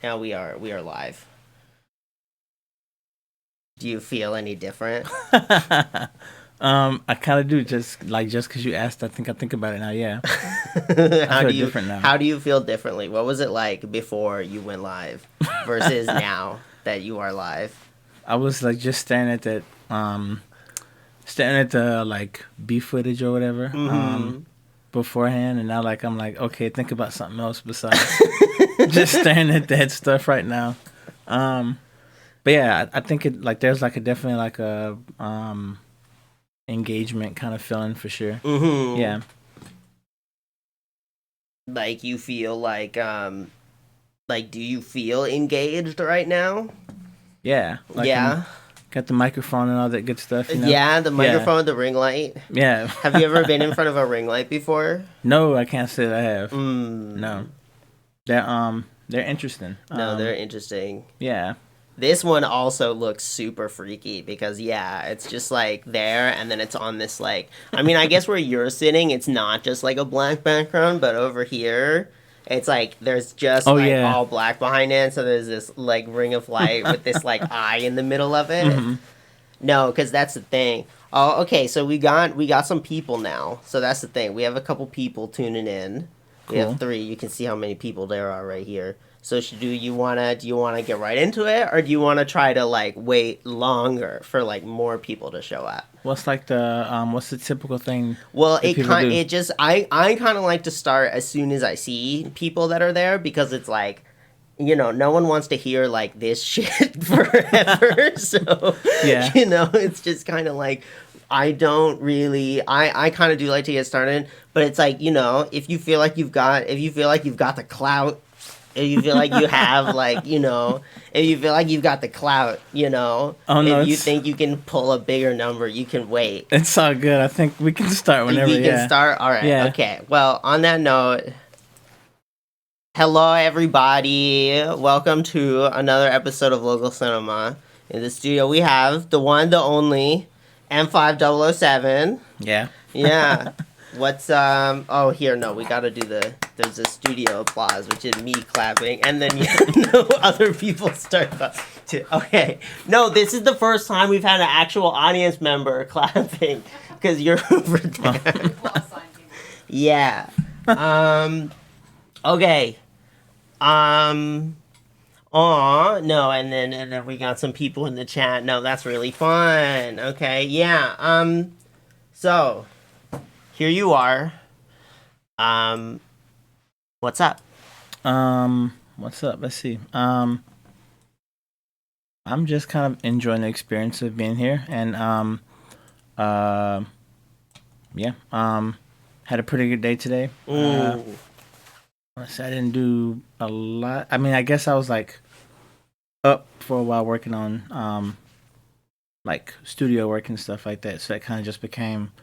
Now we are live. Do you feel any different? I kind of do. Just because you asked, I think about it now. Yeah, I feel different now. How do you feel differently? What was it like before you went live versus now that you are live? I was like just staring at the like B footage or whatever beforehand, and now like I'm like, okay, think about something else besides just staring at that stuff right now. But yeah, I think it like there's like a definitely like a engagement kind of feeling for sure. Yeah. Like you feel like do you feel engaged right now? Yeah. Yeah. Got the microphone and all that good stuff. You know? Yeah, the microphone, the ring light. Yeah. Have you ever been in front of a ring light before? No, I can't say that I have. No. They're interesting. No, they're interesting. Yeah. This one also looks super freaky because yeah, it's just like there and then it's on this like I mean, I guess where you're sitting it's not just like a black background, but over here it's like there's just all black behind it, so there's this like ring of light with this like eye in the middle of it. Mm-hmm. No, because that's the thing. Oh, okay, so we got some people now. So that's the thing. We have a couple people tuning in. Cool. We have 3. You can see how many people there are right here. So do you wanna get right into it, or do you wanna try to like wait longer for like more people to show up? What's like the what's the typical thing? Well, I kind of like to start as soon as I see people that are there because it's like, you know, no one wants to hear like this shit forever. So yeah, you know, it's just kind of like I don't really I kind of do like to get started, but it's like, you know, if you feel like you've got the clout. If you feel like you have, like, you know, if you feel like you've got the clout, you know, if you think you can pull a bigger number, you can wait. It's all good. I think we can start whenever, You can start? All right. Yeah. Okay. Well, on that note, hello, everybody. Welcome to another episode of Local Cinema. In the studio, we have the one, the only, M5007. Yeah. Yeah. What's oh here no we gotta do there's a studio applause, which is me clapping, and then other people start to okay, no, this is the first time we've had an actual audience member clapping because you're over there. Yeah. Okay. Oh no, and then we got some people in the chat. No, that's really fun. Okay, yeah. So here you are. What's up? What's up? Let's see. I'm just kind of enjoying the experience of being here, and yeah. Had a pretty good day today. I didn't do a lot. I mean, I guess I was like up for a while working on like studio work and stuff like that. So that kind of just became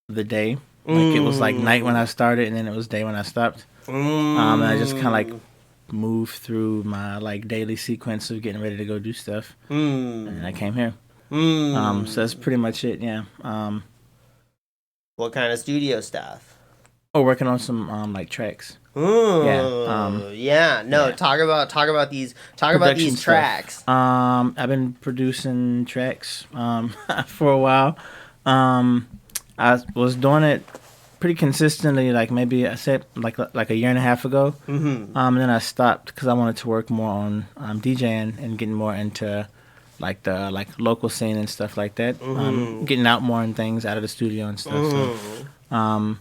the day. Like it was like night when I started and then it was day when I stopped. And I just kind of like moved through my like daily sequence of getting ready to go do stuff. And I came here. So that's pretty much it. Yeah. What kind of studio stuff? Oh, working on some like tracks. Yeah. Yeah. No, yeah. Talk about these tracks. I've been producing tracks for a while. I was doing it pretty consistently, like maybe I said like a year and a half ago. And then I stopped because I wanted to work more on DJing and getting more into like the local scene and stuff like that. Getting out more and things out of the studio and stuff. So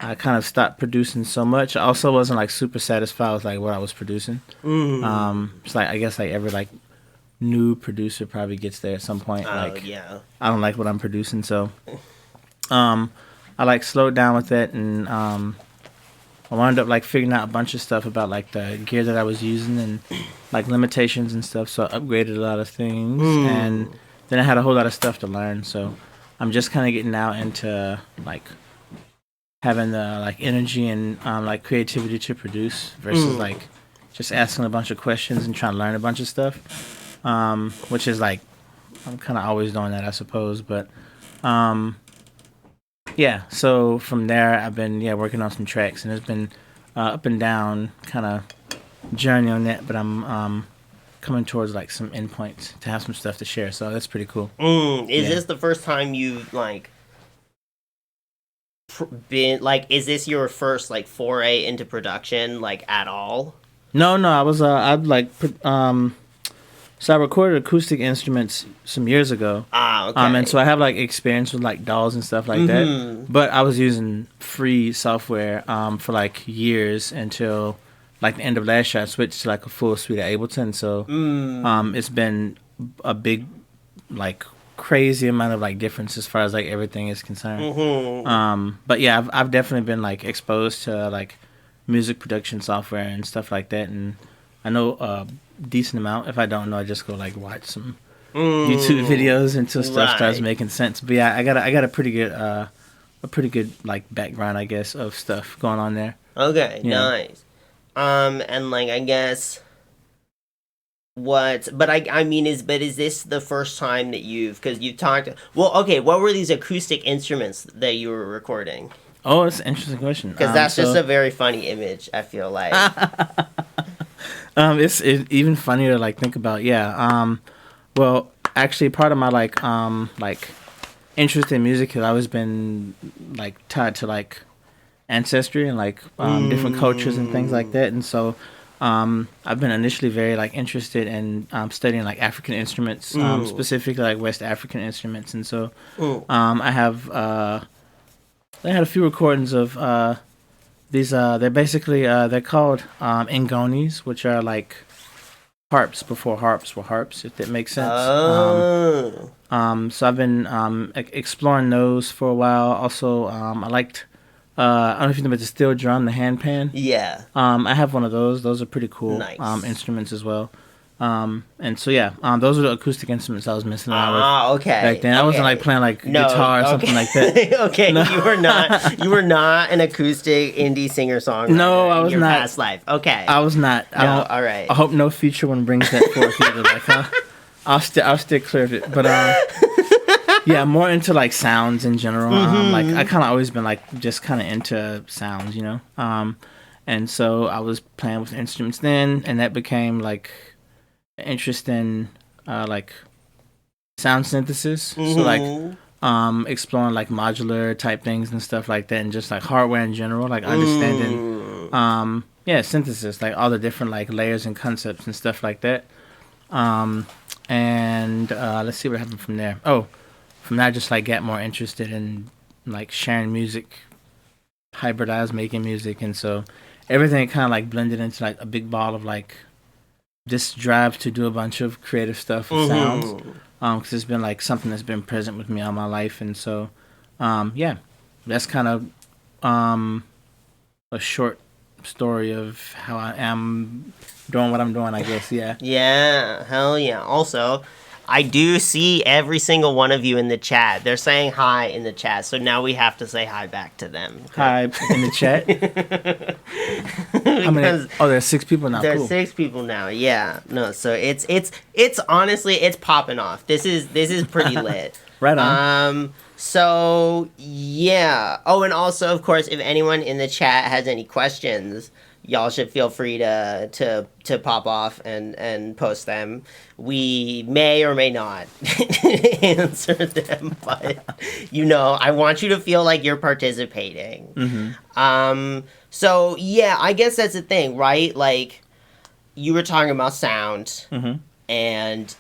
I kind of stopped producing so much. I also wasn't like super satisfied with like what I was producing. It's like I guess like every like new producer probably gets there at some point. Like yeah. I don't like what I'm producing, so I like slowed down with it, and I wound up like figuring out a bunch of stuff about like the gear that I was using and like limitations and stuff. So I upgraded a lot of things, and then I had a whole lot of stuff to learn. So I'm just kind of getting out into like having the like energy and like creativity to produce versus like just asking a bunch of questions and trying to learn a bunch of stuff, which is like I'm kind of always doing that, I suppose, but. Yeah, so from there I've been working on some tracks, and it's been up and down kind of journey on that, but I'm coming towards like some endpoints to have some stuff to share. So that's pretty cool. Is Yeah. this the first time you've like been like? Is this your first like foray into production like at all? No, I was I'd like so I recorded acoustic instruments some years ago. Ah, okay. And so I have like experience with like dolls and stuff like that. But I was using free software for like years until like the end of last year. I switched to like a full suite of Ableton. So it's been a big like crazy amount of like difference as far as like everything is concerned. But yeah, I've definitely been like exposed to like music production software and stuff like that, and I know a decent amount. If I don't know, I just go like watch some YouTube videos until stuff starts making sense. But yeah, I got a pretty good like background, I guess, of stuff going on there. Okay, Yeah. nice. And like I guess but I mean is this the first time that because you've talked, well, okay, what were these acoustic instruments that you were recording? Oh, it's an interesting question. Because that's just a very funny image, I feel like. It's even funnier to like think about. Yeah. Well, actually, part of my like interest in music has always been like tied to like ancestry and like different cultures and things like that. And so I've been initially very like interested in studying like African instruments, specifically like West African instruments. And so I had a few recordings of these. They're basically they're called ngonis, which are like harps before harps were harps, if that makes sense. Oh. So I've been exploring those for a while. Also, I liked. I don't know if you know about the steel drum, the handpan. Yeah. I have one of those. Those are pretty cool Nice. instruments as well. And so yeah, those are the acoustic instruments I was messing around with okay. back then. I wasn't like playing like guitar or something like that. Okay, No. you were not an acoustic indie singer songwriter. No, I was in your not. past life. Okay. I was not. No, all right. I hope no future one brings that forth either. Like, I'll stick clear of it. But yeah, more into like sounds in general. Like I kind of always been like just kind of into sounds, you know. And so I was playing with instruments then, and that became like interest in like sound synthesis. So like exploring like modular type things and stuff like that, and just like hardware in general, like understanding synthesis, like all the different like layers and concepts and stuff like that. And let's see what happened from there. From there I just like got more interested in like sharing music, hybridized making music, and so everything kind of like blended into like a big ball of like this drive to do a bunch of creative stuff with sounds, because it's been like something that's been present with me all my life. And so yeah, that's kind of a short story of how I am doing what I'm doing, I guess. Yeah, hell yeah. Also, I do see every single one of you in the chat. They're saying hi in the chat, so now we have to say hi back to them. Hi in the chat. How many? Oh, there's 6 people now. There's cool. 6 people now. Yeah, no. So it's honestly it's popping off. This is pretty lit. Right on. So yeah. Oh, and also of course, if anyone in the chat has any questions, y'all should feel free to pop off and post them. We may or may not answer them, but I want you to feel like you're participating. So yeah, I guess that's the thing, right? Like you were talking about sound, and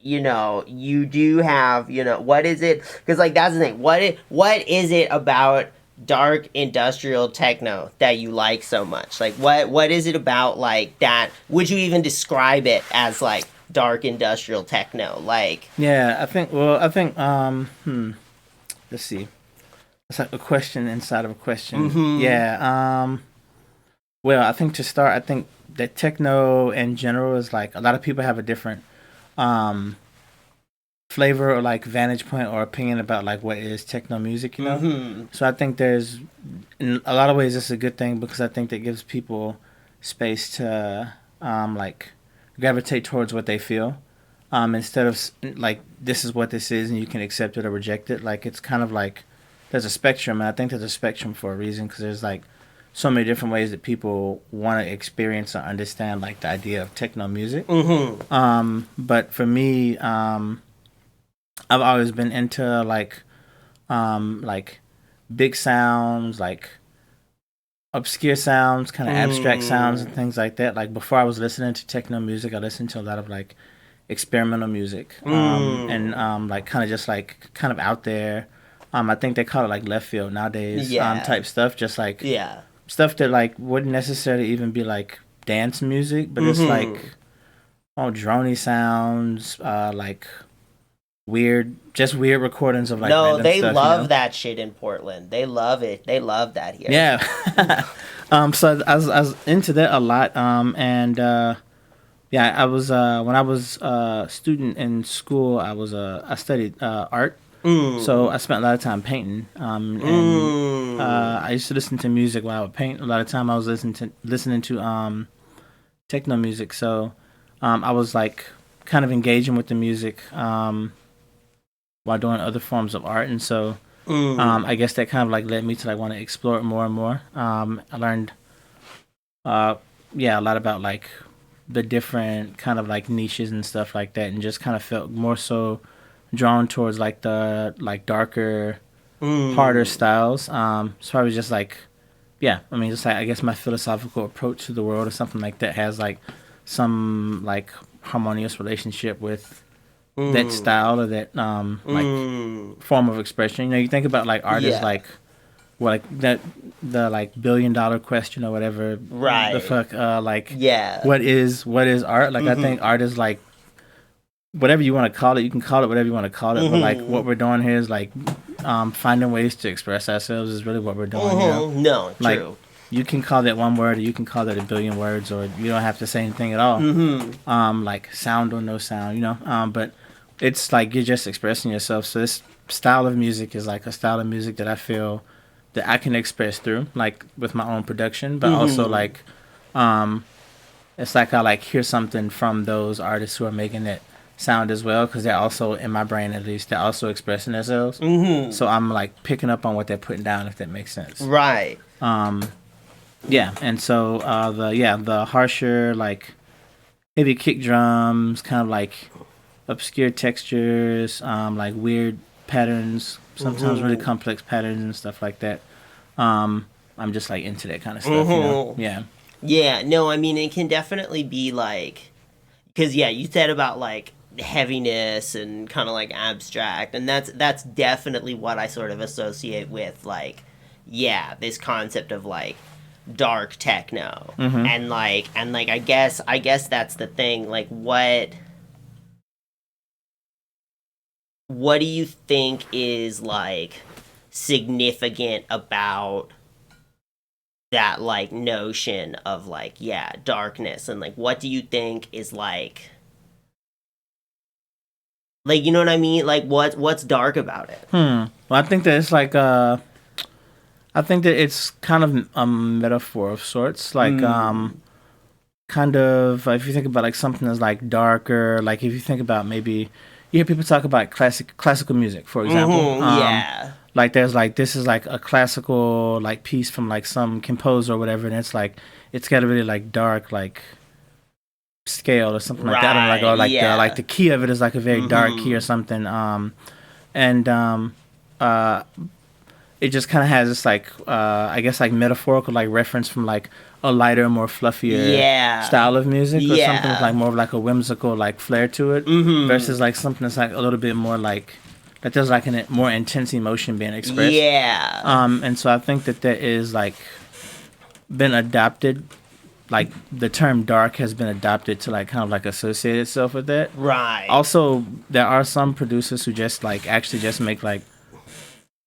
you do have what is it? Because like that's the thing. What is it about dark industrial techno that you like so much? Like what is it about like that? Would you even describe it as like dark industrial techno? Like I think let's see, it's like a question inside of a question. Well, I think to start, I think that techno in general is like a lot of people have a different flavor or like vantage point or opinion about like what is techno music, So I think there's, in a lot of ways, it's a good thing, because I think that gives people space to like gravitate towards what they feel, instead of like this is what this is and you can accept it or reject it. Like it's kind of like there's a spectrum, and I think there's a spectrum for a reason, because there's like so many different ways that people want to experience or understand like the idea of techno music. But for me, I've always been into like big sounds, like obscure sounds, kind of abstract sounds and things like that. Like before I was listening to techno music, I listened to a lot of like experimental music, and like kind of just like kind of out there. I think they call it like left field nowadays, type stuff. Just like stuff that like wouldn't necessarily even be like dance music, but it's like drony sounds, like just weird recordings of like no, they stuff, love that shit in Portland. They love it. They love that here. Yeah. So I was into that a lot. Yeah, I was when I was a student in school, I studied art. So I spent a lot of time painting. I used to listen to music while I would paint. A lot of time I was listening to techno music. So I was like kind of engaging with the music while doing other forms of art, and so I guess that kind of like led me to like want to explore it more and more. I learned, a lot about like the different kind of like niches and stuff like that, and just kind of felt more so drawn towards like the like darker, harder styles. So I was just like, just like I guess my philosophical approach to the world or something like that has like some like harmonious relationship with that style or that like form of expression. You know, you think about like artists like that the like $1 billion question or whatever, right? The fuck, what is art? Like I think art is like whatever you want to call it. You can call it whatever you want to call it, but like what we're doing here is like finding ways to express ourselves is really what we're doing. You know? No, like, true. You can call that one word, or you can call that 1 billion words, or you don't have to say anything at all. Like sound or no sound, you know. But it's like you're just expressing yourself. So this style of music is like a style of music that I feel that I can express through, like with my own production, but also like, it's like I like hear something from those artists who are making it sound as well, because they're also in my brain at least, they're also expressing themselves. So I'm like picking up on what they're putting down, if that makes sense. Right. Yeah, and so the harsher like heavy kick drums, kind of like obscure textures, like weird patterns, sometimes really complex patterns and stuff like that. I'm just like into that kind of stuff, you know? Yeah. Yeah, no, I mean it can definitely be like, because you said about like heaviness and kind of like abstract, and that's definitely what I sort of associate with like this concept of like dark techno. And like I guess that's the thing, like what do you think is like significant about that like notion of like darkness, and like what do you think is like you know what I mean, like what's dark about it? Well, I think that it's like I think that it's kind of a metaphor of sorts, like kind of if you think about like something that's like darker, like if you think about maybe you hear people talk about classical music, for example. Like there's like this is like a classical like piece from like some composer or whatever, and it's like it's got a really like dark like scale or something like that. I don't know, like the key of it is like a very dark key or something. It just kind of has this like I guess like metaphorical like reference from like a lighter, more fluffier style of music, or something with like more of like a whimsical like flair to it, versus like something that's like a little bit more like that there's like a more intense emotion being expressed. And so I think that there is like been adopted, like the term dark has been adopted to like kind of like associate itself with that. Right. Also, there are some producers who just like actually just make like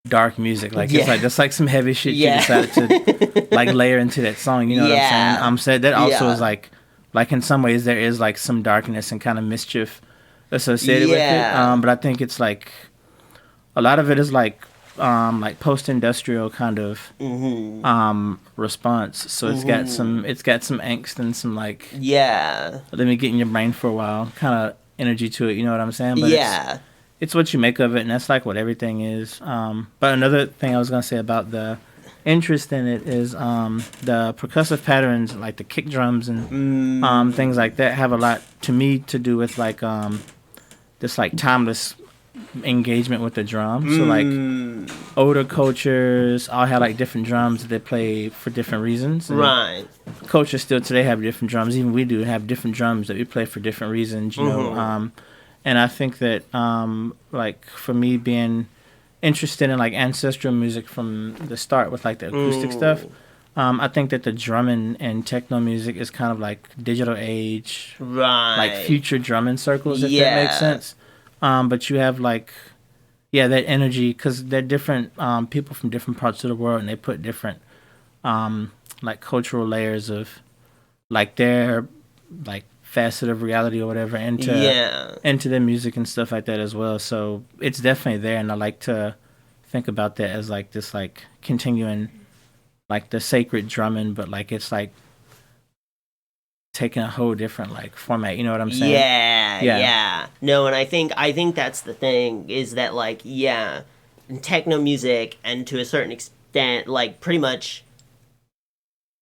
dark music, like it's like just like some heavy shit you decided to like layer into that song, you know what I'm saying? So that also is like in some ways there is like some darkness and kind of mischief associated with it. But I think it's like a lot of it is like post-industrial kind of response. So it's got some angst and some like let me get in your brain for a while kind of energy to it, you know what I'm saying? But it's what you make of it, and that's like what everything is. But another thing I was gonna say about the interest in it is the percussive patterns, like the kick drums and things like that, have a lot to me to do with like this like timeless engagement with the drum. So like older cultures all have like different drums that they play for different reasons. And Right. cultures still today have different drums. Even we do have different drums that we play for different reasons. You know, and I think that like for me being interested in like ancestral music from the start with like the acoustic stuff. I think that the drumming and techno music is kind of like digital age, Right. like future drumming circles, if that makes sense. But you have like, yeah, that energy because they're different people from different parts of the world, and they put different like cultural layers of like their like facet of reality or whatever into their music and stuff like that as well. So it's definitely there, and I like to think about that as like this like continuing like the sacred drumming, but like it's like taking a whole different like format. You know what I'm saying? Yeah. No, and I think that's the thing is that like techno music and to a certain extent like pretty much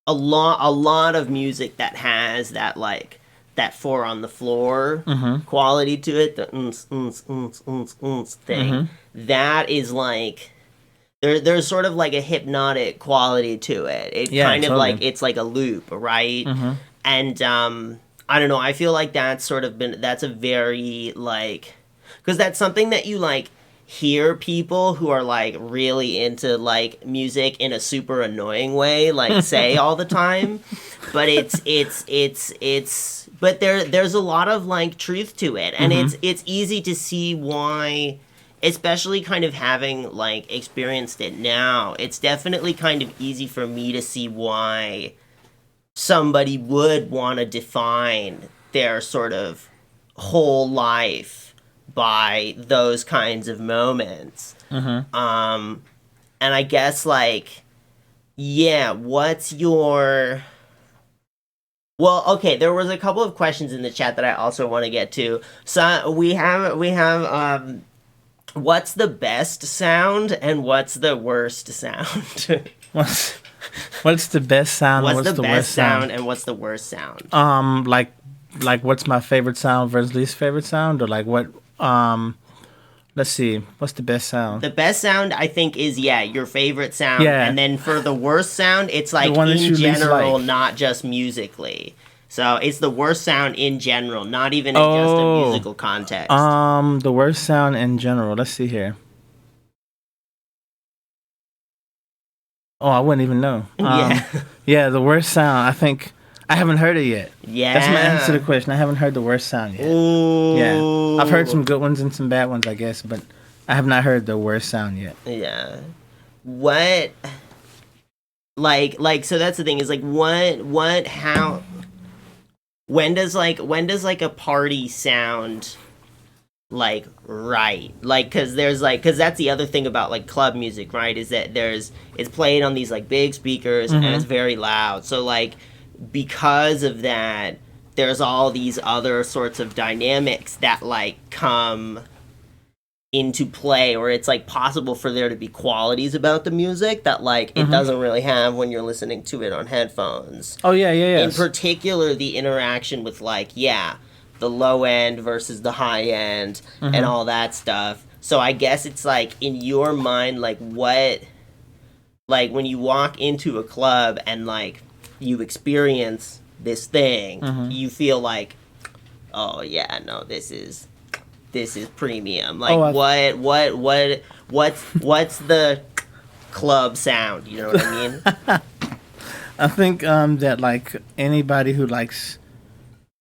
a lot of music that has that like that four on the floor quality to it, the thing. That is like there's sort of like a hypnotic quality to it. It kind of like it's like a loop, right? And I don't know, I feel like that's a very like because that's something that you like hear people who are like really into like music in a super annoying way like say all the time, but but there's a lot of like truth to it, and it's easy to see why, especially kind of having like experienced it now. It's definitely kind of easy for me to see why somebody would want to define their sort of whole life by those kinds of moments. And I guess like what's your okay, there was a couple of questions in the chat that I also want to get to. So we have what's the best sound and what's the worst sound? What's the best sound? What's the best sound and what's the worst sound? Like what's my favorite sound versus least favorite sound, or like what? Let's see. What's the best sound? The best sound, I think, is your favorite sound. Yeah. And then for the worst sound, it's like in general, not just musically. So it's the worst sound in general, not even in just a musical context. The worst sound in general. Let's see here. Oh, I wouldn't even know. Yeah, the worst sound. I think I haven't heard it yet. Yeah. That's my answer to the question. I haven't heard the worst sound yet. Ooh. Yeah. I've heard some good ones and some bad ones, I guess, but I have not heard the worst sound yet. Yeah. What? Like, so that's the thing is like, how, when does like a party sound like right, like because that's the other thing about like club music, right, is that it's played on these like big speakers and it's very loud, so like because of that there's all these other sorts of dynamics that like come into play, or it's like possible for there to be qualities about the music that like it doesn't really have when you're listening to it on headphones. In particular the interaction with like the low end versus the high end and all that stuff. So I guess it's like in your mind, like what, like when you walk into a club and like you experience this thing, you feel like, oh yeah, no, this is premium. Like what's the club sound? You know what I mean? I think that like anybody who likes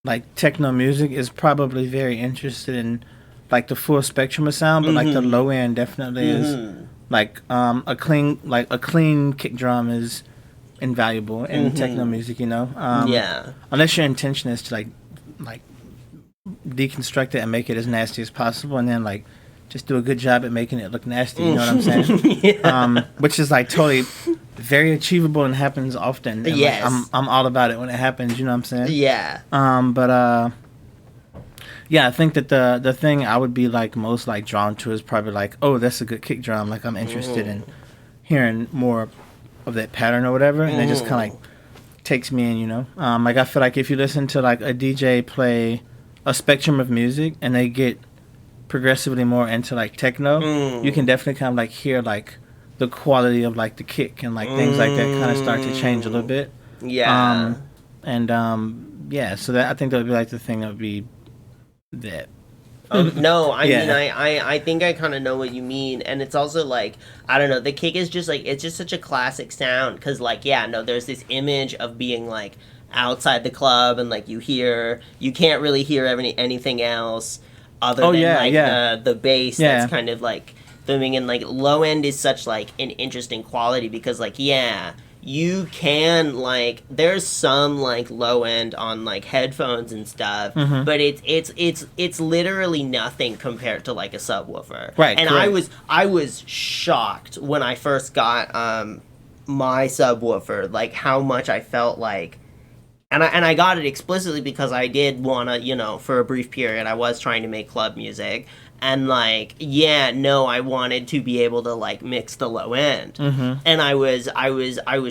like techno music is probably very interested in like the full spectrum of sound, but like the low end definitely is like a clean kick drum is invaluable in techno music, you know. Unless your intention is to like deconstruct it and make it as nasty as possible, and then like just do a good job at making it look nasty. You know what I'm saying? Which is like totally very achievable and happens often. And, yes, like, I'm all about it when it happens. You know what I'm saying? Yeah. Yeah, I think that the thing I would be like most like drawn to is probably like, oh, that's a good kick drum. Like I'm interested in hearing more that pattern or whatever, and it just kind of like takes me in, you know. Like I feel like if you listen to like a DJ play a spectrum of music and they get progressively more into like techno, you can definitely kind of like hear like the quality of like the kick and like things like that kind of start to change a little bit. Yeah. Yeah, so that I think that would be like the thing that would be that. No, I Yeah. mean, I think I kind of know what you mean, and it's also like, I don't know, the kick is just like, it's just such a classic sound, because like, yeah, no, there's this image of being like outside the club, and like you can't really hear anything else other than like the bass that's kind of like booming, and like low end is such like an interesting quality, because like, yeah, you can like, there's some like low end on like headphones and stuff, but it's literally nothing compared to like a subwoofer. Right. And correct. I was shocked when I first got my subwoofer, like how much I felt like, and I got it explicitly because I did wanna, you know, for a brief period I was trying to make club music. And like, yeah, no, I wanted to be able to like mix the low end, and I was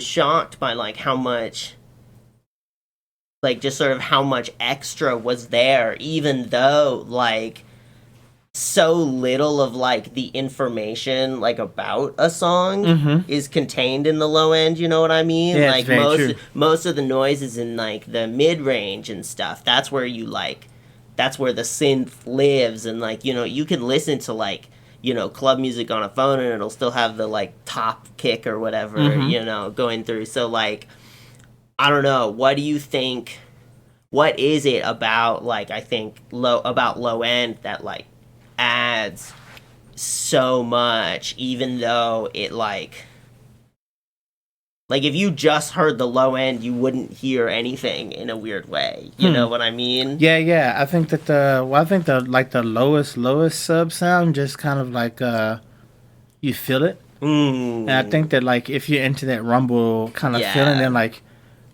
shocked by like how much, like just sort of how much extra was there, even though like so little of like the information like about a song is contained in the low end. You know what I mean? Yeah, like it's very true. most of the noise is in like the mid range and stuff. That's where that's where the synth lives, and like, you know, you can listen to like, you know, club music on a phone and it'll still have the like top kick or whatever, you know, going through. So like, I don't know, what do you think, what is it about like, I think about low end that like adds so much, even though it like if you just heard the low end, you wouldn't hear anything in a weird way. You know what I mean? Yeah. I think that the lowest sub sound just kind of like you feel it. And I think that like if you're into that rumble kind of feeling, then like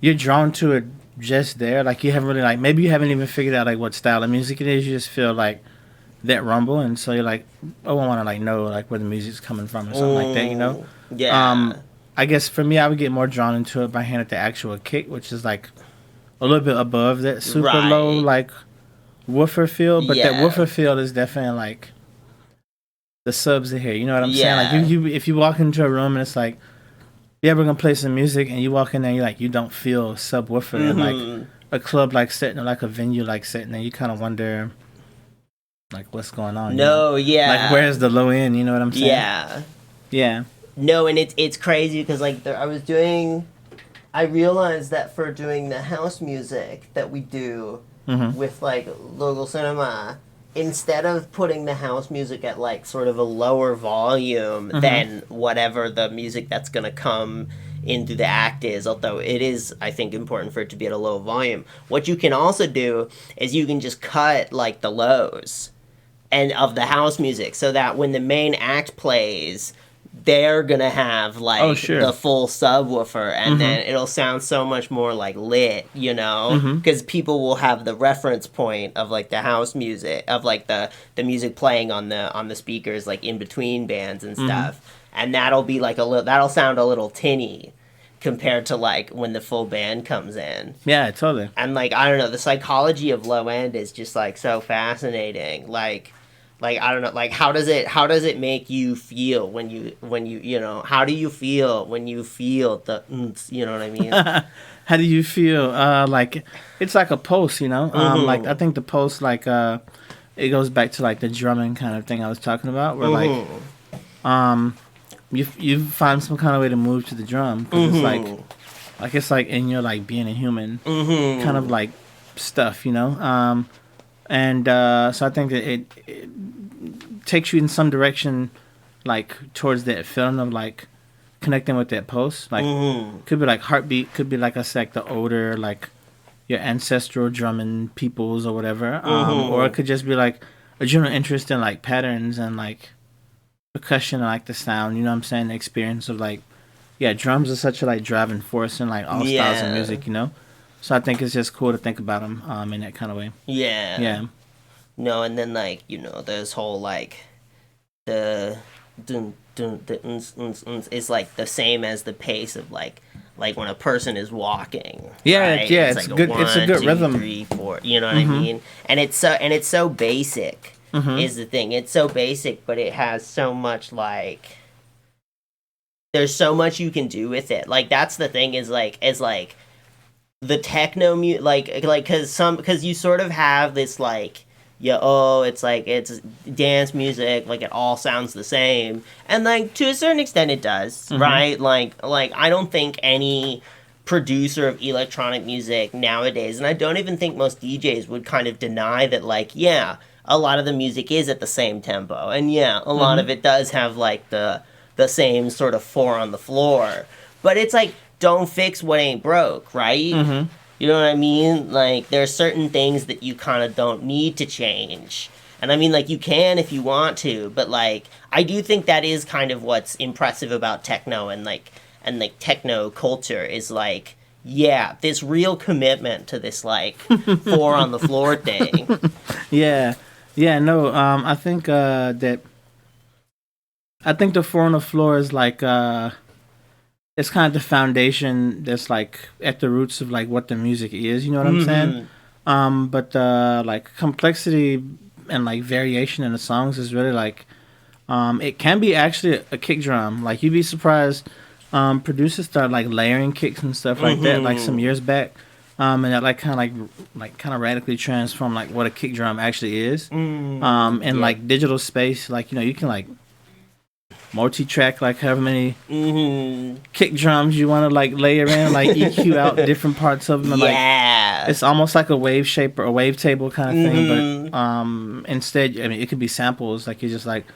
you're drawn to it just there. Like you haven't really like, maybe you haven't even figured out like what style of music it is. You just feel like that rumble, and so you're like, oh, I want to like know like where the music's coming from or something like that, you know? Yeah. I guess for me, I would get more drawn into it by hearing at the actual kick, which is like a little bit above that super low like woofer feel, but that woofer feel is definitely like the subs are here. You know what I'm saying? Like you if you walk into a room and it's like, yeah, we're gonna play some music, and you walk in there, and you're like, you don't feel subwoofer, and like a club like setting or like a venue like setting, and you kind of wonder like what's going on. No, like where's the low end? You know what I'm saying? Yeah. No, and it's crazy because like I realized that for doing the house music that we do with like local cinema, instead of putting the house music at like sort of a lower volume than whatever the music that's gonna come into the act is, although it is, I think, important for it to be at a low volume, what you can also do is you can just cut like the lows and of the house music, so that when the main act plays, they're gonna have like the full subwoofer, and then it'll sound so much more like lit, you know, because people will have the reference point of like the house music, of like the music playing on the speakers like in between bands and stuff, and that'll be like that'll sound a little tinny compared to like when the full band comes in. Yeah, totally. And like, I don't know, the psychology of low end is just like so fascinating. Like I don't know, like how does it make you feel when you you know, how do you feel when you feel the untz, you know what I mean? How do you feel? Like it's like a pulse, you know. Like I think the pulse, like it goes back to like the drumming kind of thing I was talking about, where like you find some kind of way to move to the drum, because it's like in your like being a human kind of like stuff, you know. So I think that it takes you in some direction, like towards that feeling of like connecting with that pulse. Like could be like heartbeat, could be like I said, like the older, like your ancestral drumming peoples or whatever. Or it could just be like a general interest in like patterns and like percussion and like the sound. You know what I'm saying? The experience of like, yeah, drums are such a like driving force in like all styles of music. You know. So I think it's just cool to think about them in that kind of way. Yeah. Yeah. No, and then like, you know, there's whole like the dun the is like the same as the pace of like when a person is walking. Yeah, right? yeah, it's like good. One, It's a good 2, rhythm. 3, 4. You know what I mean? And it's so basic. Is the thing. It's so basic, but it has so much like. There's so much you can do with it. Like that's the thing is like the techno because you sort of have this like it's like it's dance music, like it all sounds the same, and like to a certain extent it does, right? Like I don't think any producer of electronic music nowadays, and I don't even think most DJs would kind of deny that, like, yeah, a lot of the music is at the same tempo, and yeah, a lot of it does have like the same sort of 4 on the floor, but it's like, don't fix what ain't broke, right? You know what I mean? Like, there's certain things that you kind of don't need to change. And I mean, like, you can if you want to, but like, I do think that is kind of what's impressive about techno and techno culture is like, yeah, this real commitment to this like 4 on the floor thing. Yeah, no. I think I think the 4 on the floor is like it's kind of the foundation that's like at the roots of like what the music is. You know what I'm saying? But the like complexity and like variation in the songs is really like it can be actually a kick drum. Like you'd be surprised. Producers start like layering kicks and stuff like that like some years back. And that like kind of radically transformed like what a kick drum actually is. In like digital space, like you know you can like multi-track like however many kick drums you want to like layer in, like EQ out different parts of them. And, like, it's almost like a wave shape or a wave table kind of thing, but instead, I mean, it could be samples. Like you're just like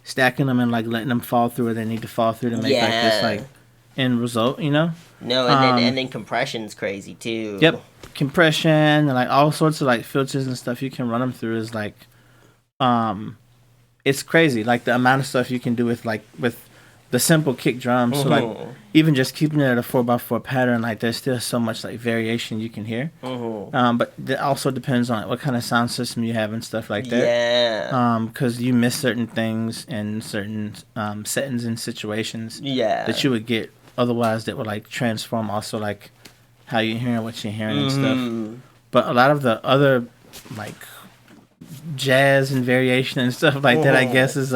stacking them and like letting them fall through where they need to fall through to make like this like end result, you know? No, and then compression's crazy too. Yep, compression and like all sorts of like filters and stuff you can run them through is like, it's crazy. Like the amount of stuff you can do with the simple kick drum. So like even just keeping it at a 4x4 pattern, like there's still so much like variation you can hear. But it also depends on like, what kind of sound system you have and stuff like that. Yeah. Because you miss certain things in certain settings and situations. Yeah. That you would get otherwise that would like transform also like how you're hearing what you're hearing and stuff. But a lot of the other like jazz and variation and stuff like that, I guess, is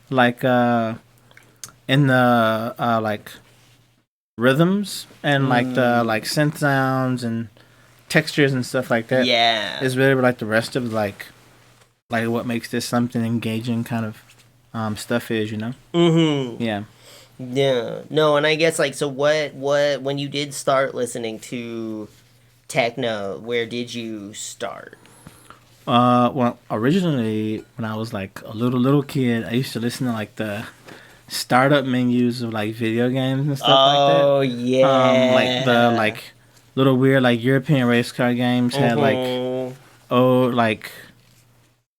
like in the like rhythms and like the like synth sounds and textures and stuff like that. Yeah, is really like the rest of like what makes this something engaging kind of stuff is, you know. Yeah. No, and I guess like, so what when you did start listening to techno, where did you start? Well, originally when I was like a little kid, I used to listen to like the startup menus of like video games and stuff like that. Oh yeah. Like the like little weird like European race car games had like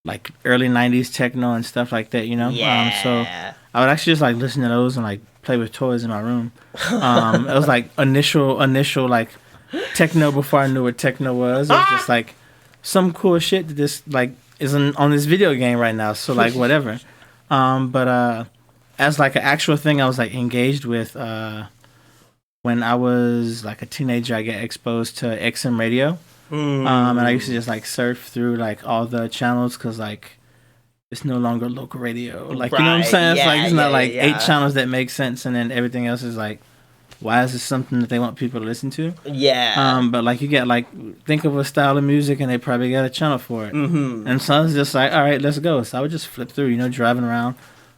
like early 90s techno and stuff like that, you know? Yeah. So I would actually just like listen to those and like play with toys in my room. It was like initial like techno before I knew what techno was. It was just like some cool shit that this like isn't on this video game right now. So like whatever. But as like an actual thing I was like engaged with when I was like a teenager, I got exposed to XM radio. And I used to just like surf through like all the channels because like it's no longer local radio. Like, you know what I'm saying? It's like it's not like 8 channels that make sense and then everything else is like, why is this something that they want people to listen to? Yeah. But like you get like, think of a style of music and they probably got a channel for it. And so I was just like, all right, let's go. So I would just flip through, you know, driving around.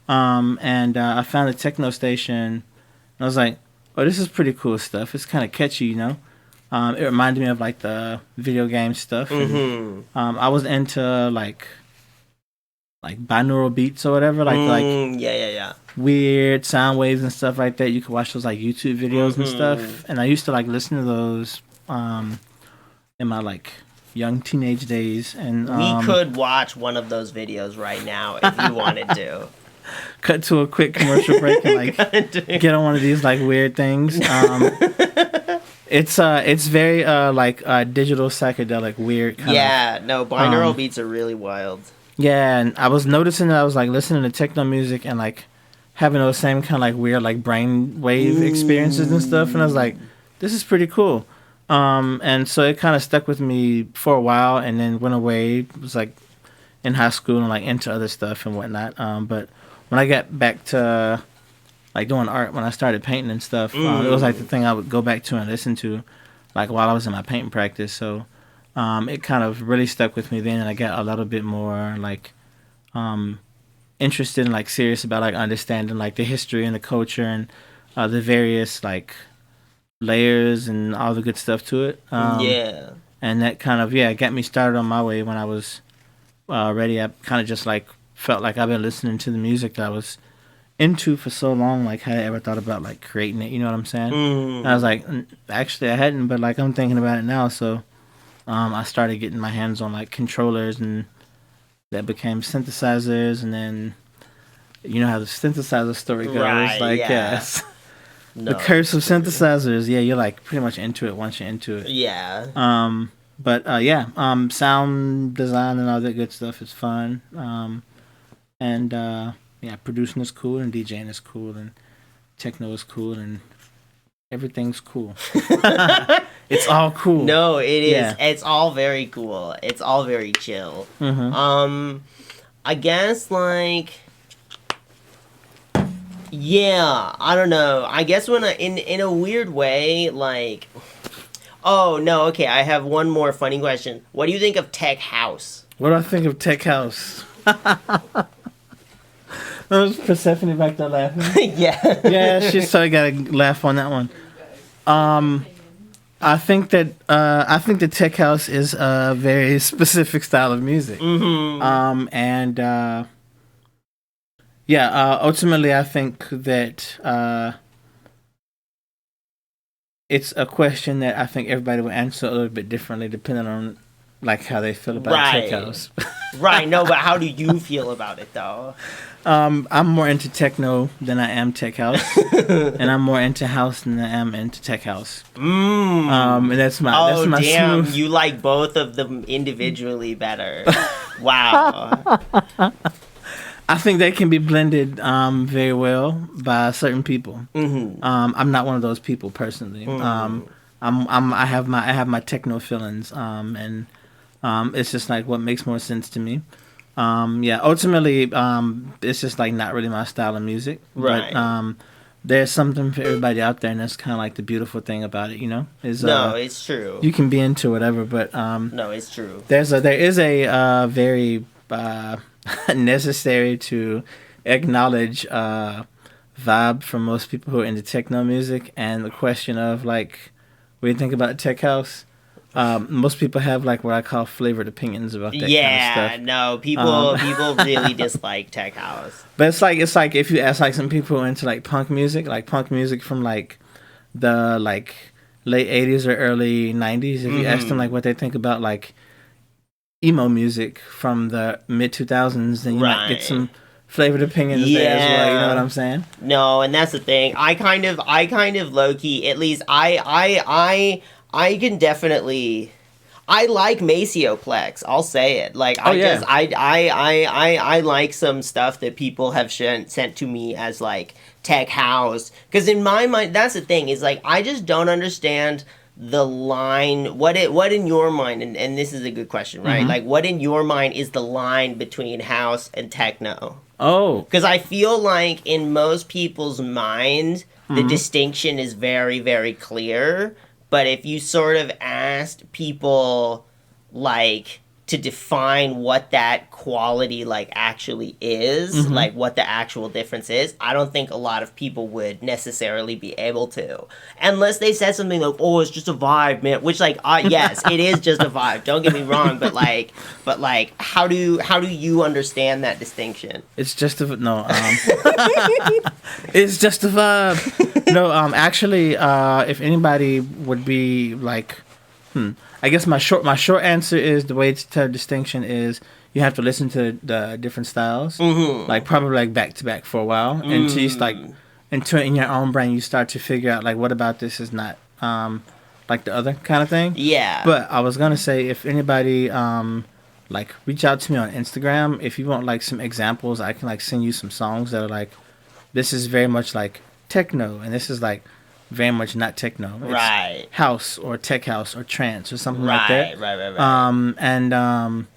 And I found a techno station and I was like, oh, this is pretty cool stuff. It's kind of catchy, you know? It reminded me of like the video game stuff. And, I was into like binaural beats or whatever, like weird sound waves and stuff like that. You could watch those like YouTube videos and stuff. And I used to like listen to those in my like young teenage days. And we could watch one of those videos right now if you wanted to. Cut to a quick commercial break and like get on one of these like weird things. It's very like digital psychedelic weird kind of. No, binaural beats are really wild. Yeah, and I was noticing that I was like listening to techno music and like having those same kind of like weird like brain wave experiences and stuff, and I was like, this is pretty cool. And so it kind of stuck with me for a while, and then went away. It was like in high school and like into other stuff and whatnot. But when I got back to like doing art, when I started painting and stuff, it was like the thing I would go back to and listen to, like while I was in my painting practice. So it kind of really stuck with me then, and I got a little bit more like interested and like serious about like understanding like the history and the culture and the various like layers and all the good stuff to it. And that kind of got me started on my way when I was ready. I kind of just like felt like I've been listening to the music that I was into for so long. Like, had I ever thought about like creating it? You know what I'm saying? And I was like, actually, I hadn't, but like I'm thinking about it now. So I started getting my hands on like controllers, and that became synthesizers, and then you know how the synthesizer story goes. Right, like, yes. The curse of synthesizers. Yeah, you're like pretty much into it once you're into it. Yeah. Sound design and all that good stuff is fun. Producing is cool, and DJing is cool, and techno is cool, and everything's cool. It's all cool. No, it is. Yeah. It's all very cool. It's all very chill. I guess like. Yeah, I don't know. I guess when in a weird way, like, oh no, okay. I have one more funny question. What do you think of tech house? What do I think of tech house? Was Persephone back there laughing? Yeah, she's so gotta laugh on that one. I think that tech house is a very specific style of music. Ultimately, I think that it's a question that I think everybody will answer a little bit differently depending on like how they feel about tech house. Right. No, but how do you feel about it though? I'm more into techno than I am tech house, and I'm more into house than I am into tech house. And that's my damn! smooth. You like both of them individually better. Wow. I think they can be blended very well by certain people. I'm not one of those people personally. I have my techno feelings, and it's just like what makes more sense to me. Ultimately, it's just like not really my style of music. Right. But there's something for everybody out there, and that's kind of like the beautiful thing about it. You know, it's true. You can be into whatever, but no, it's true. There is a very necessary to acknowledge vibe from most people who are into techno music, and the question of like what do you think about tech house. Most people have like what I call flavored opinions about that kind of stuff. No, people really dislike tech house. But it's like if you ask like some people into like punk music from like the like late 80s or early 90s, if you ask them like what they think about like emo music from the mid 2000s, then you might get some flavored opinions there as well. You know what I'm saying? No, and that's the thing. I kind of low key. At least I can definitely. I like Macioplex. I'll say it. Like I like some stuff that people have sent to me as like tech house. Because in my mind, that's the thing. Is like I just don't understand the line. What in your mind? And this is a good question, right? Like what in your mind is the line between house and techno? Oh, because I feel like in most people's mind, the distinction is very, very clear. But if you sort of asked people, like, to define what that quality, like, actually is, like, what the actual difference is, I don't think a lot of people would necessarily be able to. Unless they said something like, oh, it's just a vibe, man. Which, like, yes, it is just a vibe. Don't get me wrong. But how do you understand that distinction? It's just it's just a vibe. No, actually, if anybody would be like, I guess my short answer is the way to tell distinction is you have to listen to the different styles, like probably like back to back for a while, until you like until in your own brain you start to figure out like what about this is not like the other kind of thing. Yeah. But I was gonna say if anybody like reach out to me on Instagram if you want like some examples, I can like send you some songs that are like this is very much like techno, and this is like very much not techno. It's Right. house or tech house or trance or something like Right. that. Right. And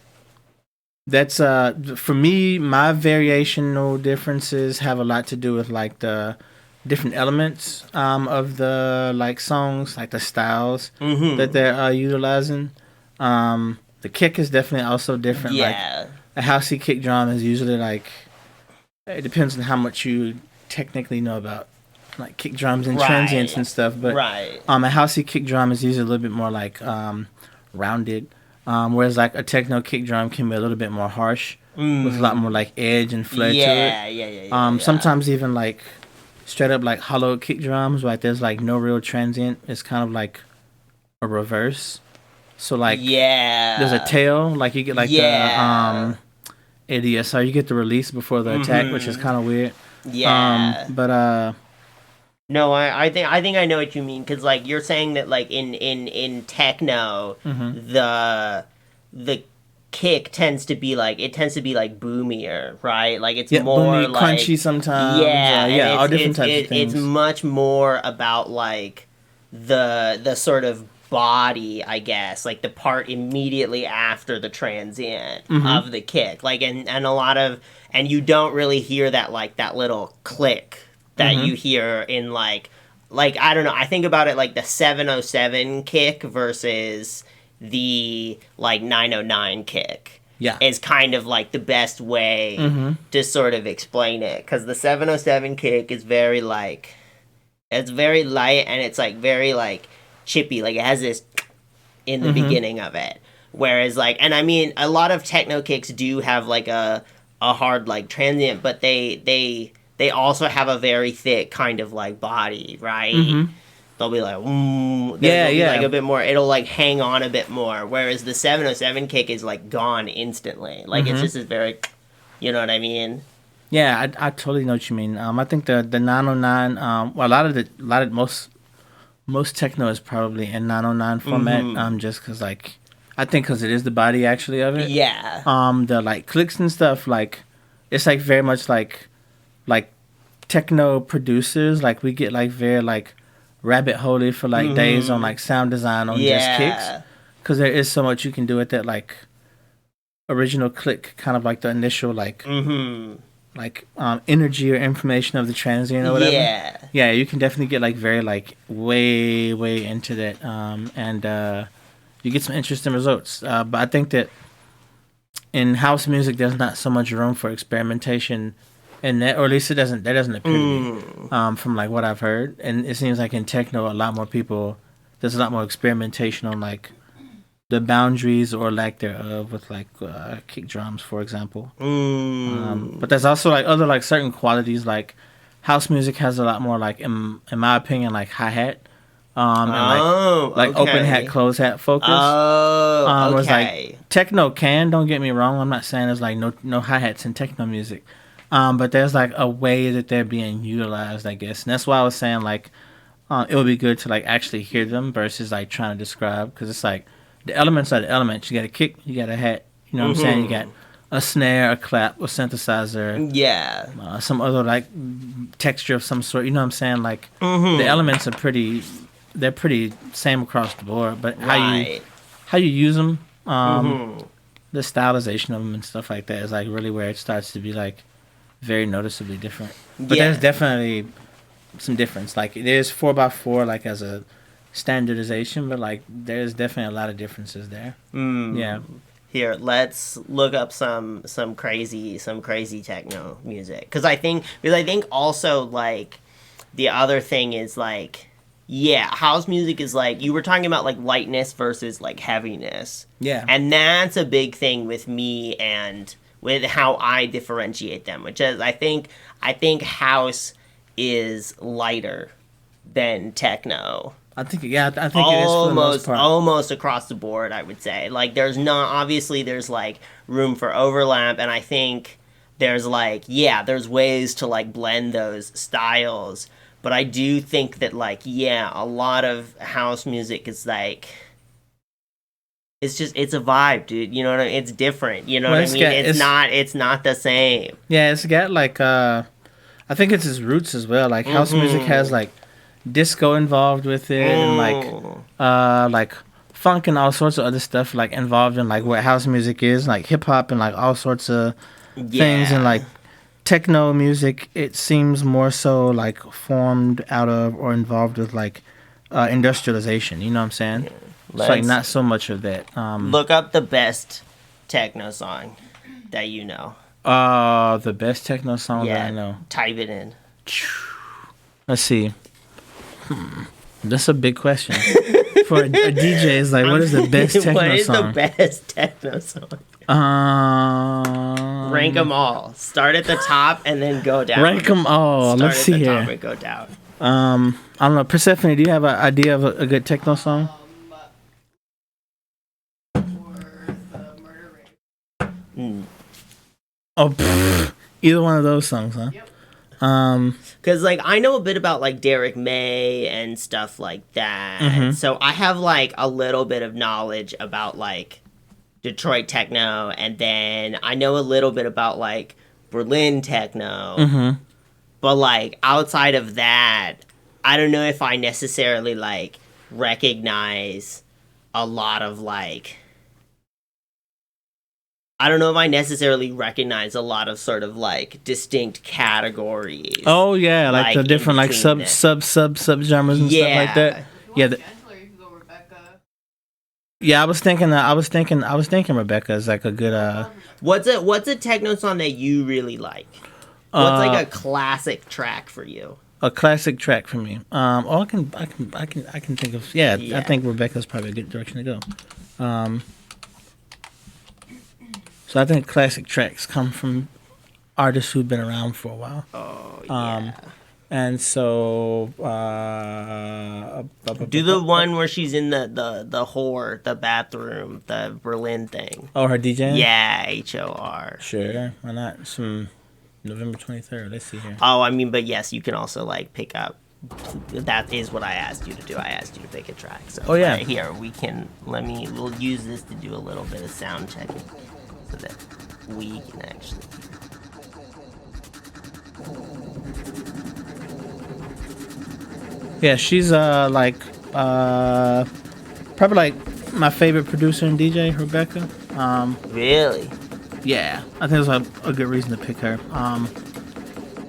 that's for me, my variational differences have a lot to do with like the different elements of the like songs, like the styles that they're utilizing. The kick is definitely also different. Like Yeah. a housey kick drum is usually like, it depends on how much you technically know about like kick drums and transients Right. and stuff. But Right. a housey kick drum is usually a little bit more like rounded, whereas like a techno kick drum can be a little bit more harsh with a lot more like edge and flair to it. Yeah. Sometimes even like straight up like hollow kick drums, like there's like no real transient. It's kind of like a reverse. So like there's a tail, like you get like the ADSR, you get the release before the attack, which is kind of weird. Yeah. But No, I think I know what you mean, because like you're saying that like in techno, the kick tends to be like, it tends to be like boomier, right? Like it's more boomy, like crunchy sometimes. yeah, All different types of things. It's much more about like the sort of body, I guess, like the part immediately after the transient of the kick, like and a lot of, and you don't really hear that like that little click that you hear in like I don't know, I think about it like the 707 kick versus the like 909 kick. Yeah. Is kind of like the best way to sort of explain it, because the 707 kick is very like, it's very light and it's like very like chippy, like it has this in the beginning of it, whereas like, and I mean a lot of techno kicks do have like a hard like transient, but they also have a very thick kind of like body, right? They'll be like, be like a bit more, it'll like hang on a bit more, whereas the 707 kick is like gone instantly, like it's just a very, you know what I mean? Yeah, I totally know what you mean. I think the 909, well, a lot of most techno is probably in 909 format, just because like, I think because it is the body actually of it. Yeah. The like clicks and stuff, like it's like very much like techno producers, like we get like very like rabbit holey for like days on like sound design on just kicks, because there is so much you can do with that like original click, kind of like the initial like energy or information of the transient or whatever. Yeah, you can definitely get like very like way into that, and you get some interesting results. But I think that in house music, there's not so much room for experimentation in that, or at least that doesn't appear to me, from like what I've heard. And it seems like in techno, there's a lot more experimentation on like the boundaries or lack thereof with like kick drums, for example. But there's also like other like certain qualities, like house music has a lot more like in my opinion like hi-hat, and like open hat, closed hat focus. Whereas like techno don't get me wrong, I'm not saying there's like no hi-hats in techno music, but there's like a way that they're being utilized, I guess, and that's why I was saying like it would be good to like actually hear them versus like trying to describe, because it's like the elements are the elements. You got a kick, you got a hat, you know what I'm saying? You got a snare, a clap, a synthesizer. Yeah. Some other like texture of some sort, you know what I'm saying? Like the elements are pretty same across the board, but how you use them, the stylization of them and stuff like that is like really where it starts to be like very noticeably different. But there's definitely some difference. Like there's 4x4 like as a standardization, but like there's definitely a lot of differences there. Yeah. Here, let's look up some crazy techno music, because I think also like the other thing is like, yeah, house music is like, you were talking about like lightness versus like heaviness. Yeah. And that's a big thing with me and with how I differentiate them, which is I think house is lighter than techno. I think it is for the most part. Almost across the board, I would say. Like, there's like room for overlap, and I think there's like, there's ways to like blend those styles. But I do think that like, a lot of house music is like, it's a vibe, dude. You know what I mean? It's different. You know what I mean? It's not the same. Yeah, it's got like I think it's his roots as well. Like house music has like disco involved with it, and like funk and all sorts of other stuff like involved in like what house music is, like hip hop and like all sorts of things, and like techno music. It seems more so like formed out of or involved with like industrialization. You know what I'm saying? It's like not so much of that. Look up the best techno song that you know. The best techno song that I know. Type it in. Let's see. That's a big question. For a DJ, is like, what is the best techno song? What is the best techno song? Rank them all. Start at the top and then go down. Rank them all. Let's see here. Top and go down. I don't know. Persephone, do you have an idea of a good techno song? Either one of those songs, huh? Yep. Because like I know a bit about like Derek May and stuff like that, so I have like a little bit of knowledge about like Detroit techno, and then I know a little bit about like Berlin techno, but like outside of that, I don't know if I necessarily like recognize a lot of like. I don't know if I necessarily recognize a lot of sort of like distinct categories. Oh yeah, like the different like sub genres and stuff like that. Yeah. Yeah, I was thinking Rebecca is like a good. What's a techno song that you really like? What's like a classic track for you? A classic track for me. I can think of. Yeah, I think Rebecca's probably a good direction to go. So I think classic tracks come from artists who've been around for a while. Oh, yeah. And so... do the one where she's in the whore, the bathroom, the Berlin thing. Oh, her DJing? Yeah, HOR. Sure, why not? Some November 23rd, let's see here. Oh, I mean, but yes, you can also, like, pick up... That is what I asked you to do. I asked you to pick a track. So oh, yeah. Here, we'll use this to do a little bit of sound checking. So that we can actually. Yeah, she's like probably like my favorite producer and DJ, Rebecca. Really? Yeah, I think that's a good reason to pick her.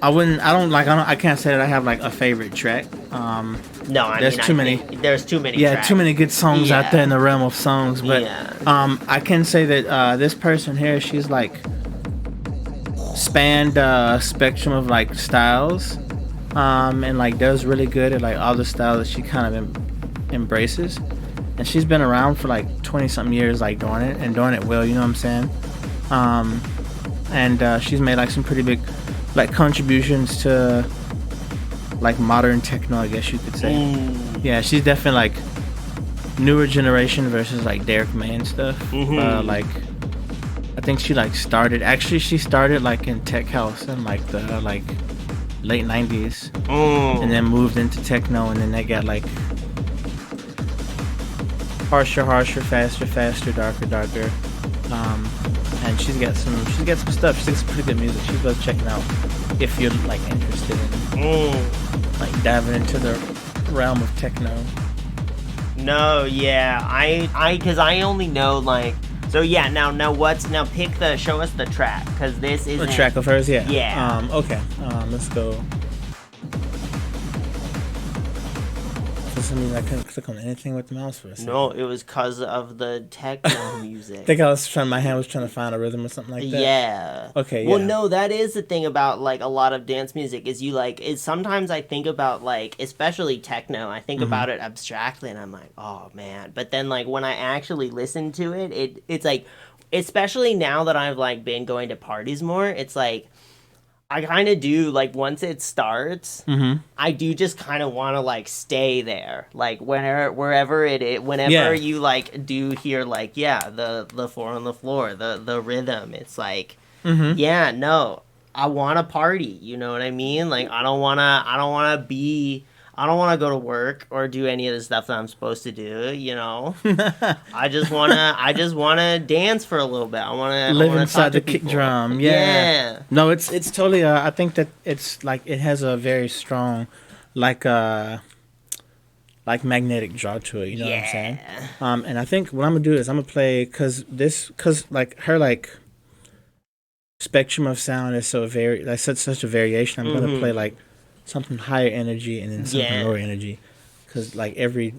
I can't say that I have like a favorite track. No, there's too many. There's too many. Yeah, tracks. too many good songs out there in the realm of songs. But I can say that this person here, she's like spanned spectrum of like styles, and like does really good at like all the styles that she kind of embraces. And she's been around for like 20-something years, like doing it well. You know what I'm saying? And she's made like some pretty big like contributions to like modern techno, I guess you could say. Yeah, she's definitely like newer generation versus like Derek May and stuff. Like I think she started like in tech house in like the like late 90s, and then moved into techno, and then they got like harsher, faster, darker. And she's got some stuff. She's got some pretty good music. She's worth checking out if you're like interested in like diving into the realm of techno. No, yeah, because I only know like. So yeah, now show us the track, because this is a track of hers. Yeah. Okay. Let's go. I mean, I couldn't click on anything with the mouse for a second. No, it was because of the techno music. I think my hand was trying to find a rhythm or something like that. Yeah. Okay, yeah. Well, no, that is the thing about, like, a lot of dance music is sometimes I think about, like, especially techno, I think about it abstractly, and I'm like, oh, man. But then, like, when I actually listen to it, it's like, especially now that I've, like, been going to parties more, it's like, I kind of do, like, once it starts, I do just kind of want to, like, stay there. Like, wherever it is, whenever you, like, do hear, like, the four on the floor, the rhythm, it's like, I want to party, you know what I mean? Like, I don't want to I don't want to go to work or do any of the stuff that I'm supposed to do. I just wanna dance for a little bit. I wanna live talk inside to the kick people. drum. Yeah. No, it's totally. I think that it's like it has a very strong, like magnetic draw to it. You know what I'm saying? And I think what I'm gonna do is I'm gonna play because like her like spectrum of sound is so such a variation. I'm gonna play like something higher energy and then something lower energy, because like anybody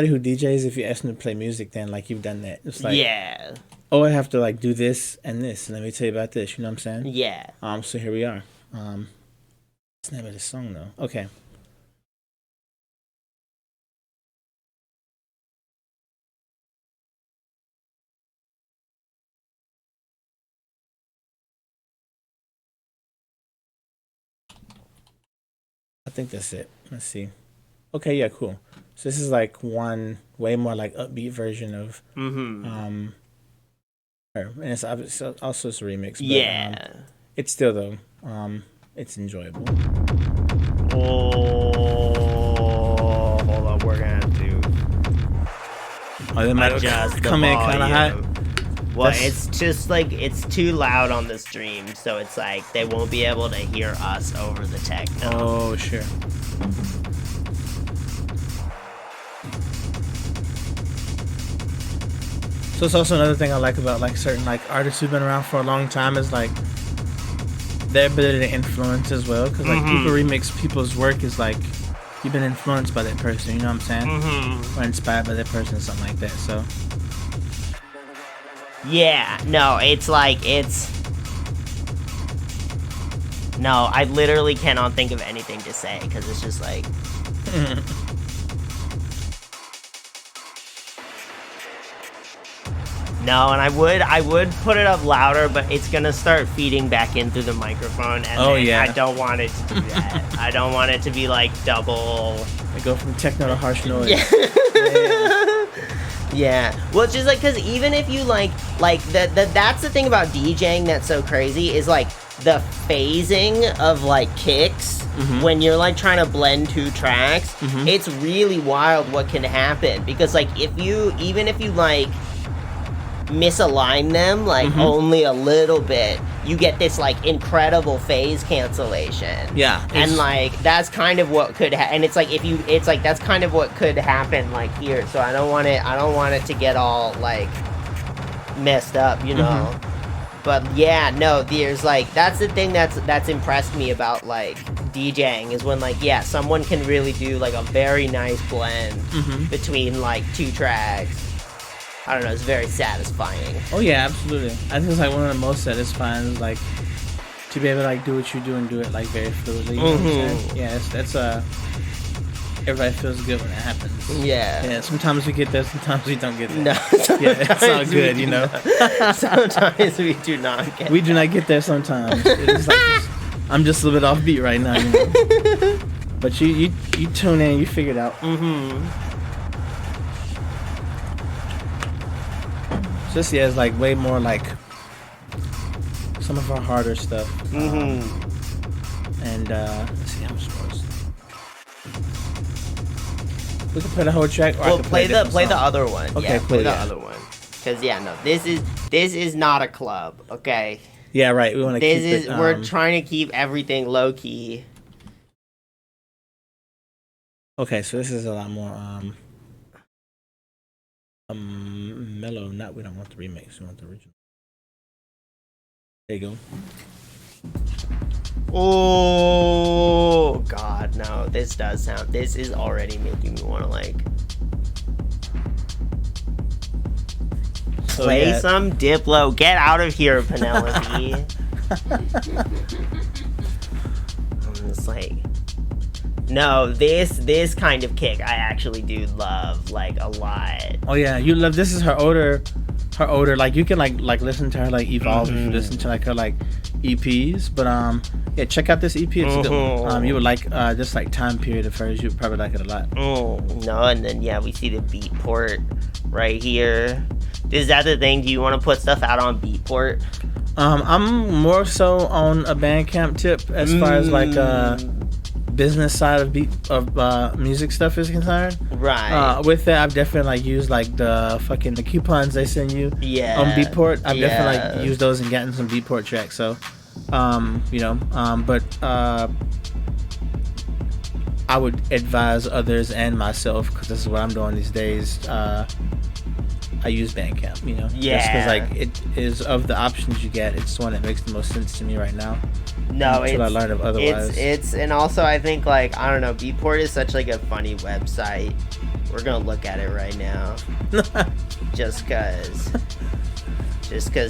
who DJs, if you ask them to play music, then like you've done that. It's like I have to like do this and this, and let me tell you about this. You know what I'm saying? Yeah. So here we are. What's the name of the song though? Okay. I think that's it. Let's see. Okay, yeah, cool. So this is like one way more like upbeat version of her, and it's also it's a remix. But, it's still though, it's enjoyable. Oh, hold on, we're gonna have to. They might adjust come in kind of high. Well, it's just like it's too loud on the stream, so it's like they won't be able to hear us over the techno. Oh, sure. So it's also another thing I like about like certain like artists who've been around for a long time is like their ability to influence as well, because like people remix people's work is like you've been influenced by that person, you know what I'm saying? Or inspired by that person or something like that. So yeah, no, it's like no, I literally cannot think of anything to say because it's just like no, and I would put it up louder, but it's gonna start feeding back in through the microphone, and I don't want it to do that. I don't want it to be like double. I go from techno to harsh noise. Yeah. Well, it's just like because even if you like that's the thing about DJing that's so crazy is like the phasing of like kicks when you're like trying to blend two tracks. It's really wild what can happen because like even if you like misalign them like only a little bit, you get this like incredible phase cancellation. And like that's kind of what could and it's like that's kind of what could happen like here. So I don't want it to get all like messed up, you know. But yeah, no, there's like that's the thing that's impressed me about like DJing is when like someone can really do like a very nice blend between like two tracks. I don't know, it's very satisfying. Oh yeah, absolutely. I think it's like one of the most satisfying is like to be able to like do what you do and do it like very fluidly. You know what I'm saying? Yeah, that's everybody feels good when it happens. Yeah, sometimes we get there, sometimes we don't get there. No, it's all good, you know. Sometimes we do not get we do not get there sometimes. It's like I'm just a little bit offbeat right now, you know? But you tune in, you figure it out. This is like way more like some of our harder stuff. And let's see how much more. We can play the whole track. Or well, play the other one. Okay, play the other one. Because this is not a club. Okay. Yeah, right. We want to keep it. We're trying to keep everything low key. Okay, so this is a lot more mellow. We don't want the remix, we want the original. There you go. Oh god, no, this is already making me want to like play some Diplo. Get out of here, Penelope. I'm just like, no, this kind of kick I actually do love like a lot. Oh yeah, you love this is her older like you can like listen to her like evolve if you listen to like her like EPs, but yeah, check out this EP. It's good. You would like this like time period of hers. You would probably like it a lot. No, and then we see the Beatport right here. Is that the thing? Do you want to put stuff out on Beatport? I'm more so on a Bandcamp tip as far as like business side of music stuff is concerned. Right. With that, I've definitely like used like the coupons they send you Yeah. on Beatport. I've Yeah. definitely like used those and gotten some Beatport tracks. So, but I would advise others and myself, because this is what I'm doing these days. I use Bandcamp, you know, just because like it is of the options you get, it's the one that makes the most sense to me right now. No, until I learn of otherwise. It's and also I think like I don't know, Beatport is such like a funny website. We're gonna look at it right now, just cause.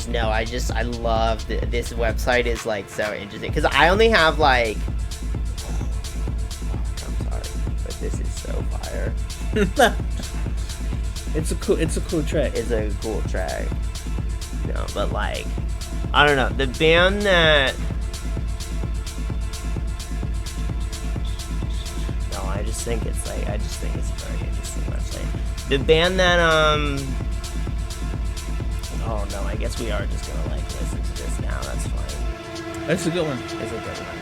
No, I love this website is like so interesting because I only have like. I'm sorry, but this is so fire. It's a cool track. It's a cool track. No, but like, I don't know. The band that. No, I just think it's a very interesting website. The band that Oh no, I guess we are just gonna like listen to this now. That's fine. That's a good one. It's a good one.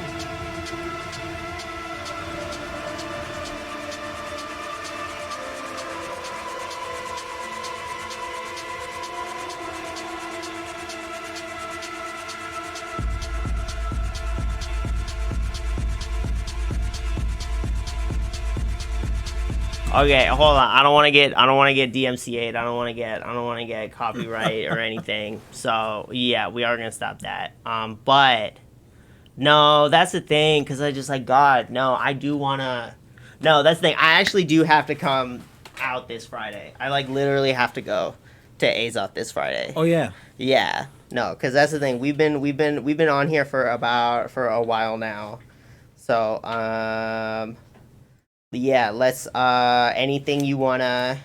Okay, hold on. I don't want to get DMCA'd. I don't want to get copyright or anything. So yeah, we are gonna stop that. But no, that's the thing. Cause I just like God. No, I do wanna. No, that's the thing. I actually do have to come out this Friday. I like literally have to go to Azoth this Friday. Oh yeah. Yeah. No, cause that's the thing. We've been on here for a while now. So yeah, let's anything you wanna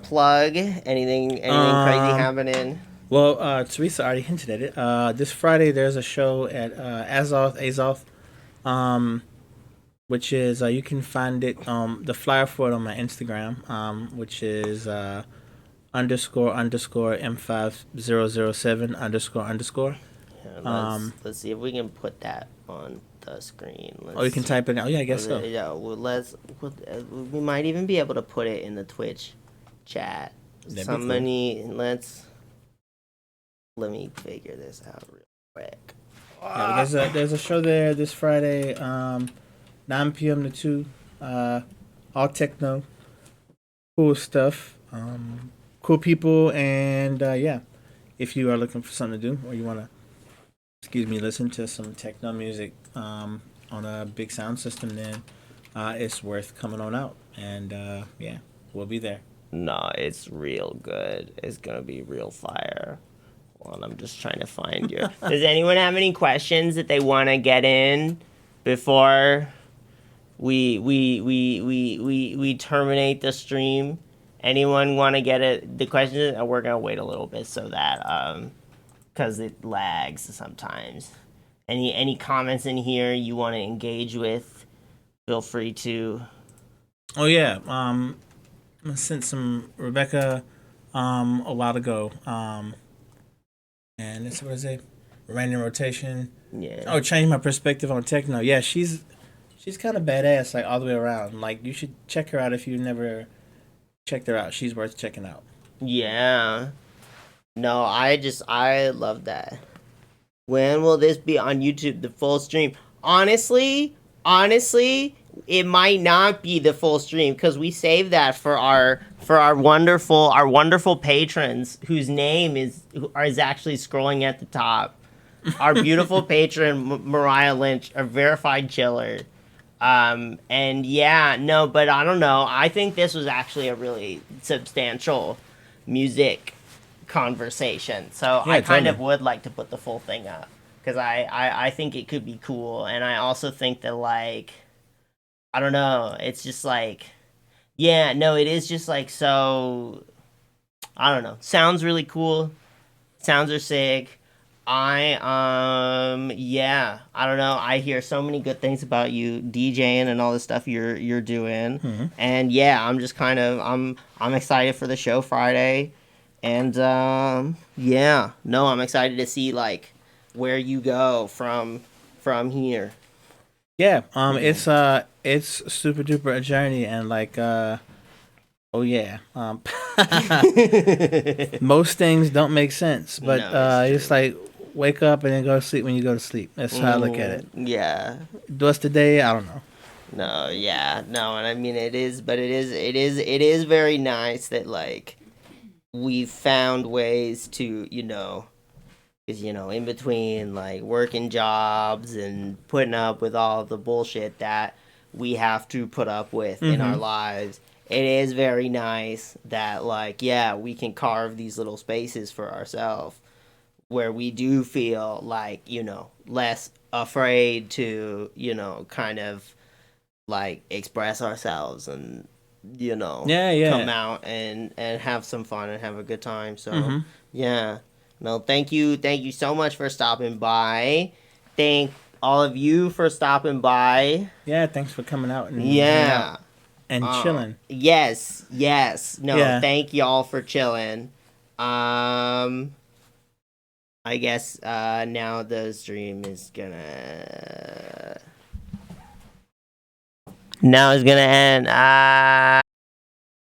plug? Anything crazy happening? Well, Teresa already hinted at it. This Friday there's a show at Azoth, which is you can find it the flyer for it on my Instagram, which is __ M5007 __. Yeah, let's see if we can put that on the screen. You can type it out. Yeah, I guess so. Yeah, well, we might even be able to put it in the Twitch chat. Let me figure this out real quick. Yeah, there's a show there this Friday, 9 p.m. to 2. All techno, cool stuff, cool people, and yeah, if you are looking for something to do or you want to, listen to some techno music on a big sound system, then it's worth coming on out. And yeah, we'll be there. No, it's real good. It's gonna be real fire. Well, I'm just trying to find you. Does anyone have any questions that they want to get in before we terminate the stream? Anyone want to get the questions? We're gonna wait a little bit so that because it lags sometimes. Any comments in here you want to engage with? Feel free to. Oh yeah, I sent some Rebecca a while ago. And it's what is it? Random rotation. Yeah. Oh, change my perspective on techno. Yeah, she's kind of badass, like all the way around. Like you should check her out if you never checked her out. She's worth checking out. Yeah. No, I love that. When will this be on YouTube? The full stream? Honestly, it might not be the full stream because we saved that for our wonderful patrons whose name is actually scrolling at the top. Our beautiful patron Mariah Lynch, a verified chiller. And yeah, no, but I don't know. I think this was actually a really substantial music conversation. So yeah, I kind of would like to put the full thing up because I think it could be cool. And I also think that like, I don't know. It's just like, yeah, no, it is just like, so, I don't know. Sounds really cool. Sounds are sick. Yeah, I don't know. I hear so many good things about you DJing and all the stuff you're doing. Mm-hmm. And yeah, I'm just kind of, I'm excited for the show Friday. And, yeah, no, I'm excited to see like where you go from here. Yeah. It's super duper a journey, and like oh yeah. Most things don't make sense, but No, it's it's true. like wake up and then go to sleep when you go to sleep. That's how I look at it. Yeah. What's the day? I don't know. No, yeah. No, and I mean it is, but it is very nice that like we found ways to, because in between like working jobs and putting up with all the bullshit that we have to put up with in our Mm-hmm. lives, it is very nice that like yeah, we can carve these little spaces for ourselves where we do feel like less afraid to kind of like express ourselves and Yeah, come yeah. out and have some fun and have a good time. So Mm-hmm. yeah, no, thank you so much for stopping by. Thank all of you for stopping by. Yeah, thanks for coming out and hanging out Yeah. and chilling. Yes, no, Yeah. thank y'all for chilling. I guess now the stream is gonna end.